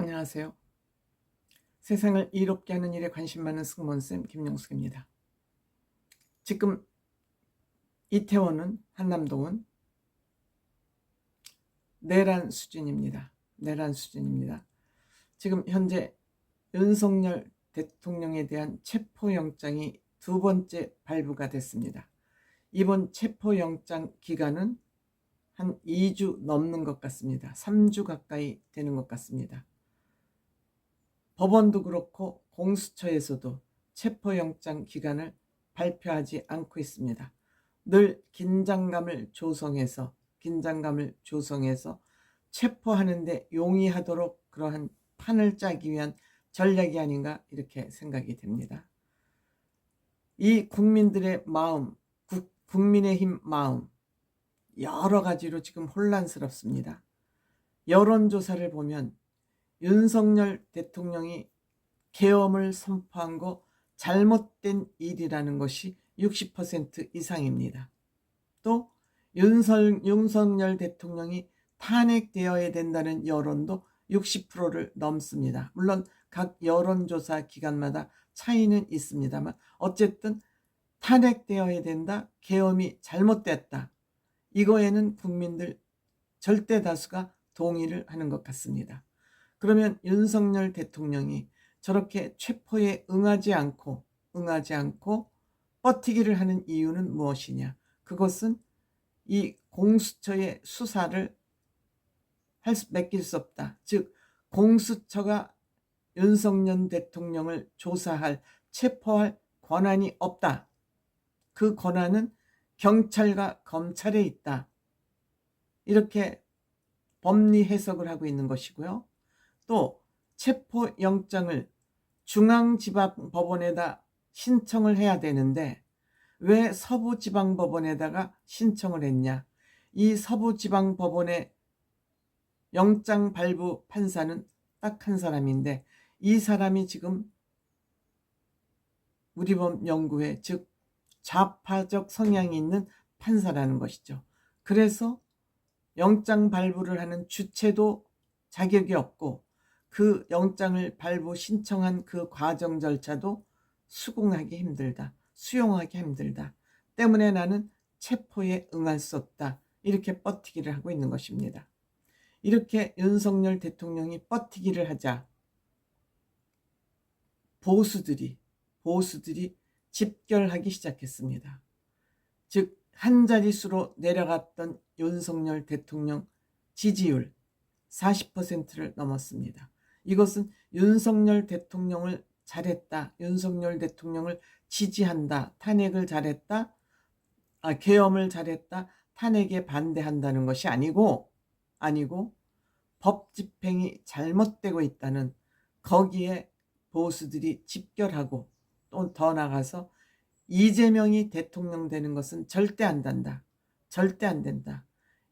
안녕하세요. 세상을 이롭게 하는 일에 관심 많은 승무원쌤 김용숙입니다. 지금 이태원은, 한남동은 내란 수준입니다. 내란 수준입니다. 지금 현재 윤석열 대통령에 대한 체포영장이 두 번째 발부가 됐습니다. 이번 체포영장 기간은 한 2주 넘는 것 같습니다. 3주 가까이 되는 것 같습니다. 법원도 그렇고 공수처에서도 체포영장 기간을 발표하지 않고 있습니다. 늘 긴장감을 조성해서 체포하는데 용이하도록 그러한 판을 짜기 위한 전략이 아닌가 이렇게 생각이 됩니다. 이 국민들의 마음, 국민의힘 마음 여러 가지로 지금 혼란스럽습니다. 여론조사를 보면 윤석열 대통령이 계엄을 선포한 거 잘못된 일이라는 것이 60% 이상입니다. 또 윤석열 대통령이 탄핵되어야 된다는 여론도 60%를 넘습니다. 물론 각 여론조사 기관마다 차이는 있습니다만 어쨌든 탄핵되어야 된다, 계엄이 잘못됐다, 이거에는 국민들 절대 다수가 동의를 하는 것 같습니다. 그러면 윤석열 대통령이 저렇게 체포에 응하지 않고 버티기를 하는 이유는 무엇이냐? 그것은 이 공수처의 수사를 맡길 수 없다. 즉 공수처가 윤석열 대통령을 조사할, 체포할 권한이 없다. 그 권한은 경찰과 검찰에 있다. 이렇게 법리 해석을 하고 있는 것이고요. 또 체포영장을 중앙지방법원에다 신청을 해야 되는데 왜 서부지방법원에다가 신청을 했냐? 이 서부지방법원의 영장 발부 판사는 딱 한 사람인데 이 사람이 지금 우리법 연구회, 즉 좌파적 성향이 있는 판사라는 것이죠. 그래서 영장 발부를 하는 주체도 자격이 없고 그 영장을 발부 신청한 그 과정 절차도 수용하기 힘들다 때문에 나는 체포에 응할 수 없다, 이렇게 뻗티기를 하고 있는 것입니다. 이렇게 윤석열 대통령이 뻗티기를 하자 보수들이 집결하기 시작했습니다. 즉 한 자릿수로 내려갔던 윤석열 대통령 지지율 40%를 넘었습니다. 이것은 윤석열 대통령을 잘했다, 윤석열 대통령을 지지한다, 탄핵을 잘했다, 계엄을 잘했다, 탄핵에 반대한다는 것이 아니고 법 집행이 잘못되고 있다는, 거기에 보수들이 집결하고 또 더 나가서 이재명이 대통령 되는 것은 절대 안 된다.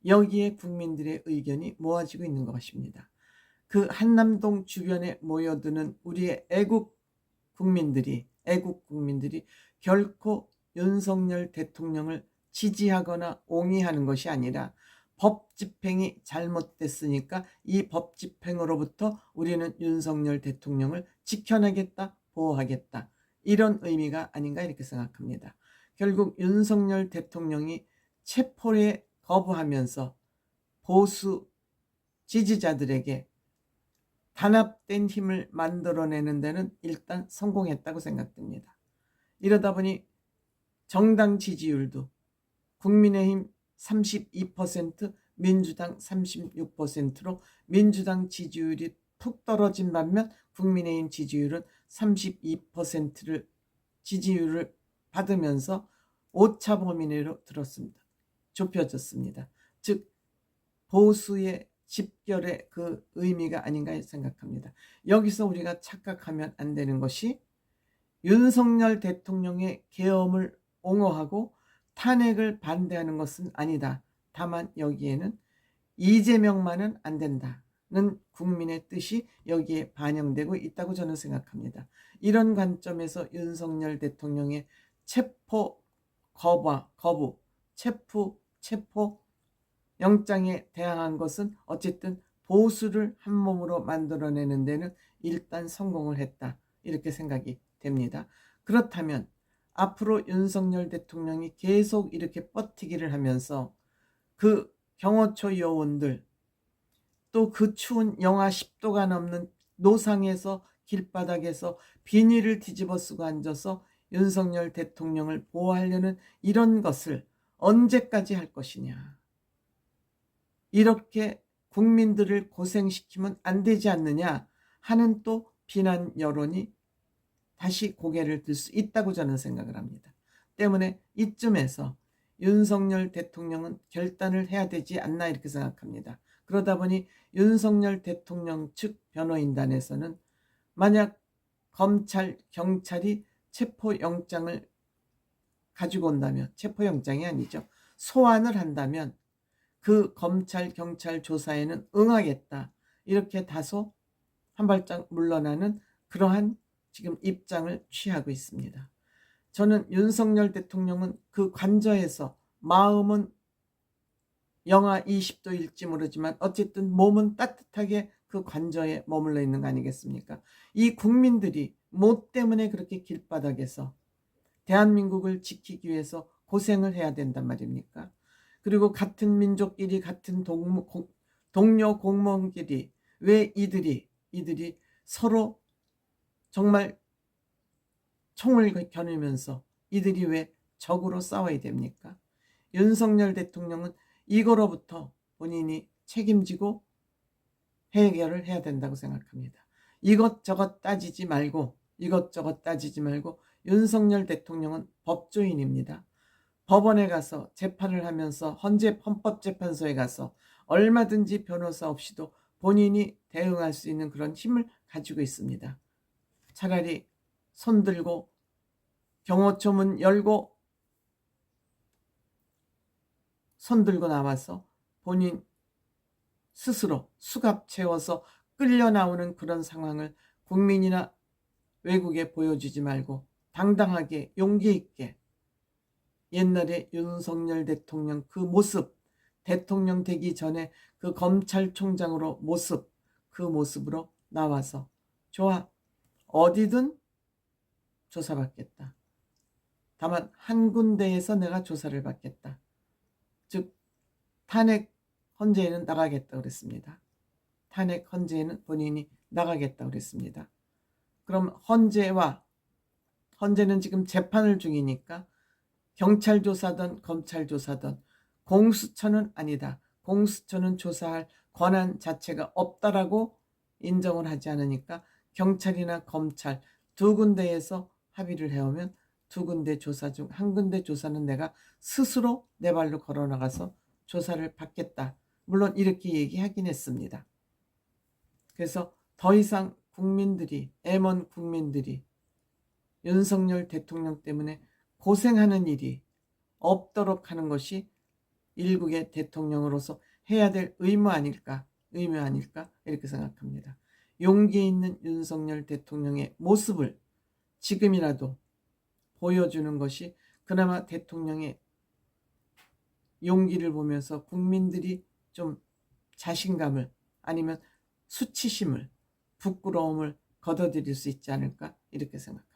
여기에 국민들의 의견이 모아지고 있는 것입니다. 그 한남동 주변에 모여드는 우리의 애국 국민들이 결코 윤석열 대통령을 지지하거나 옹이하는 것이 아니라 법 집행이 잘못됐으니까 이 법 집행으로부터 우리는 윤석열 대통령을 지켜내겠다, 보호하겠다, 이런 의미가 아닌가 이렇게 생각합니다. 결국 윤석열 대통령이 체포에 거부하면서 보수 지지자들에게 단합된 힘을 만들어내는 데는 일단 성공했다고 생각됩니다. 이러다 보니 정당 지지율도 국민의힘 32%, 민주당 36%로 민주당 지지율이 툭 떨어진 반면 국민의힘 지지율은 32%를 지지율을 받으면서 오차 범위 내로 좁혀졌습니다. 즉 보수의 집결의 그 의미가 아닌가 생각합니다. 여기서 우리가 착각하면 안 되는 것이 윤석열 대통령의 계엄을 옹호하고 탄핵을 반대하는 것은 아니다. 다만 여기에는 이재명만은 안 된다는 국민의 뜻이 여기에 반영되고 있다고 저는 생각합니다. 이런 관점에서 윤석열 대통령의 체포 체포 영장에 대항한 것은 어쨌든 보수를 한 몸으로 만들어내는 데는 일단 성공을 했다, 이렇게 생각이 됩니다. 그렇다면 앞으로 윤석열 대통령이 계속 이렇게 버티기를 하면서 그 경호처 요원들, 또 그 추운 영하 10도가 넘는 노상에서 길바닥에서 비닐을 뒤집어 쓰고 앉아서 윤석열 대통령을 보호하려는 이런 것을 언제까지 할 것이냐. 이렇게 국민들을 고생시키면 안 되지 않느냐 하는 또 비난 여론이 다시 고개를 들 수 있다고 저는 생각을 합니다. 때문에 이쯤에서 윤석열 대통령은 결단을 해야 되지 않나, 이렇게 생각합니다. 그러다 보니 윤석열 대통령 측 변호인단에서는 만약 검찰, 경찰이 체포영장을 가지고 온다면, 체포영장이 아니죠, 소환을 한다면 그 검찰, 경찰 조사에는 응하겠다, 이렇게 다소 한 발짝 물러나는 그러한 지금 입장을 취하고 있습니다. 저는 윤석열 대통령은 그 관저에서 마음은 영하 20도일지 모르지만 어쨌든 몸은 따뜻하게 그 관저에 머물러 있는 거 아니겠습니까? 이 국민들이 뭐 때문에 그렇게 길바닥에서 대한민국을 지키기 위해서 고생을 해야 된단 말입니까? 그리고 같은 민족끼리, 같은 동료 공무원끼리 왜 이들이 서로 정말 총을 겨누면서 이들이 왜 적으로 싸워야 됩니까? 윤석열 대통령은 이거로부터 본인이 책임지고 해결을 해야 된다고 생각합니다. 이것저것 따지지 말고 윤석열 대통령은 법조인입니다. 법원에 가서 재판을 하면서 헌법재판소에 가서 얼마든지 변호사 없이도 본인이 대응할 수 있는 그런 힘을 가지고 있습니다. 차라리 손들고 경호처 문 열고 손들고 나와서 본인 스스로 수갑 채워서 끌려 나오는 그런 상황을 국민이나 외국에 보여주지 말고 당당하게 용기 있게 옛날에 윤석열 대통령 그 모습, 대통령 되기 전에 그 검찰총장으로 그 모습으로 나와서 좋아, 어디든 조사받겠다. 다만 한 군데에서 내가 조사를 받겠다. 즉 탄핵 헌재에는 나가겠다 그랬습니다. 탄핵 헌재에는 본인이 나가겠다 그랬습니다. 그럼 헌재는 지금 재판을 중이니까 경찰 조사든 검찰 조사든 공수처는 아니다, 공수처는 조사할 권한 자체가 없다라고 인정을 하지 않으니까 경찰이나 검찰 두 군데에서 합의를 해오면 두 군데 조사 중 한 군데 조사는 내가 스스로 내 발로 걸어 나가서 조사를 받겠다, 물론 이렇게 얘기하긴 했습니다. 그래서 더 이상 M1 국민들이 윤석열 대통령 때문에 고생하는 일이 없도록 하는 것이 일국의 대통령으로서 해야 될 의무 아닐까 이렇게 생각합니다. 용기 있는 윤석열 대통령의 모습을 지금이라도 보여주는 것이 그나마 대통령의 용기를 보면서 국민들이 좀 자신감을, 아니면 수치심을, 부끄러움을 거둬들일 수 있지 않을까, 이렇게 생각합니다.